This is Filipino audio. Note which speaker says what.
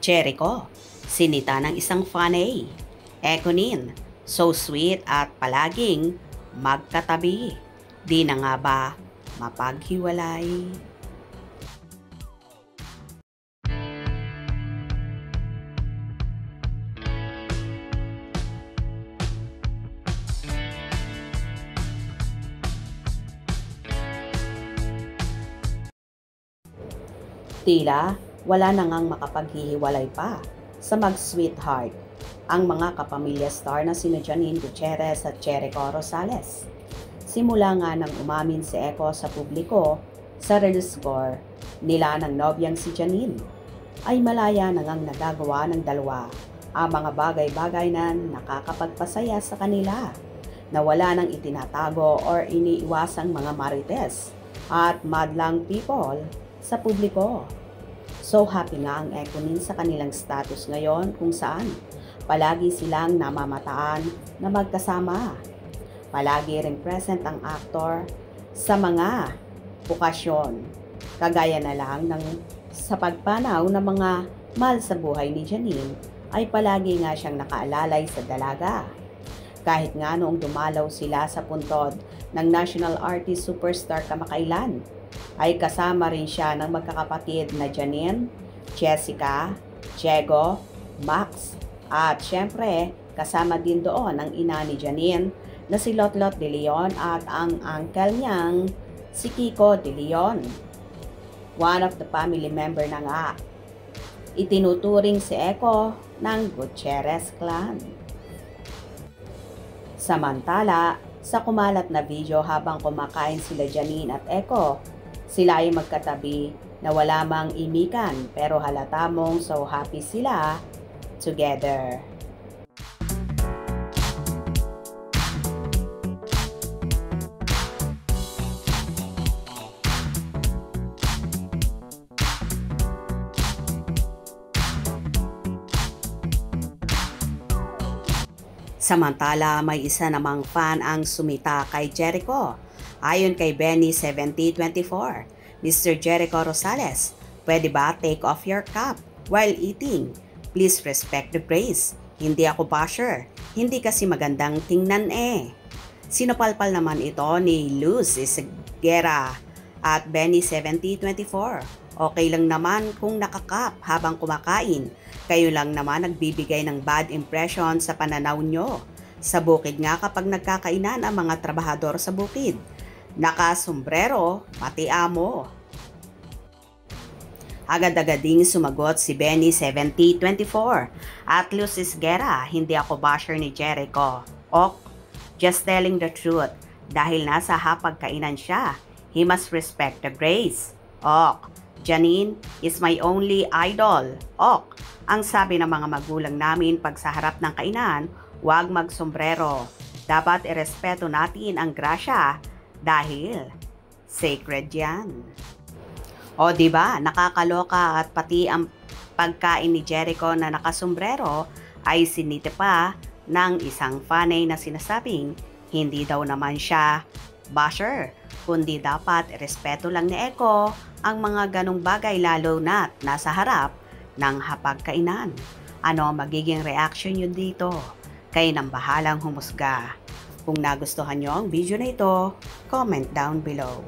Speaker 1: Jericho, sinita ng isang fanay. Ekonin, so sweet at palaging magkatabi. Di na nga ba mapaghiwalay? Tila wala na ngang makapaghihiwalay pa sa mag-sweetheart ang mga kapamilya star na sina Janine Gutierrez at Jericho Rosales. Simula nga nang umamin si Echo sa publiko sa release score nila ng nobyang si Janine, ay malaya na ngang nagagawa ng dalawa ang mga bagay-bagay na nakakapagpasaya sa kanila, na wala nang itinatago or iniiwasang mga marites at madlang people sa publiko. So happy nga ang Ekonin sa kanilang status ngayon kung saan palagi silang namamataan na magkasama. Palagi ring present ang aktor sa mga okasyon. Kagaya na lang ng sa pagpanaw ng mga mahal sa buhay ni Janine, ay palagi nga siyang nakaalalay sa dalaga. Kahit nga noong dumalaw sila sa puntod ng National Artist Superstar kamakailan, ay kasama rin siya ng magkakapatid na Janine, Jessica, Diego, Max, at syempre kasama din doon ang ina ni Janine na si Lotlot De Leon at ang uncle niyang si Kiko De Leon. One of the family member na nga. Itinuturing si Echo ng Gutierrez clan. Samantala, sa kumalat na video habang kumakain sila Janine at Echo, sila ay magkatabi na wala mang imikan pero halata mong so happy sila together. Samantala, may isa namang fan ang sumita kay Jericho. Ayon kay Benny7024, Mr. Jericho Rosales, pwede ba take off your cap while eating? Please respect the praise. Hindi ako basher. Hindi kasi magandang tingnan eh. Sinupalpal naman ito ni Luz Isguera at Benny7024. Okay lang naman kung nakakap habang kumakain. Kayo lang naman nagbibigay ng bad impression sa pananaw nyo. Sa bukid nga kapag nagkakainan ang mga trabahador sa bukid. Nakasombrero, pati amo. Agad-agading sumagot si Benny7024 at Luz Isguera, hindi ako basher ni Jericho. Ok, just telling the truth. Dahil nasa hapagkainan siya, he must respect the grace. Ok, Janine is my only idol. Ok, ang sabi ng mga magulang namin pag sa harap ng kainan, huwag magsombrero. Dapat irespeto natin ang grasya dahil sacred yan. O diba, nakakaloka at pati ang pagkain ni Jericho na nakasombrero ay sinite pa ng isang fanay na sinasabing hindi daw naman siya basher, kundi dapat respeto lang ni Echo ang mga ganong bagay lalo na't nasa harap ng hapagkainan. Ano magiging reaction nyo dito? Kayo nang bahalang humusga. Kung nagustuhan nyo ang video na ito, comment down below.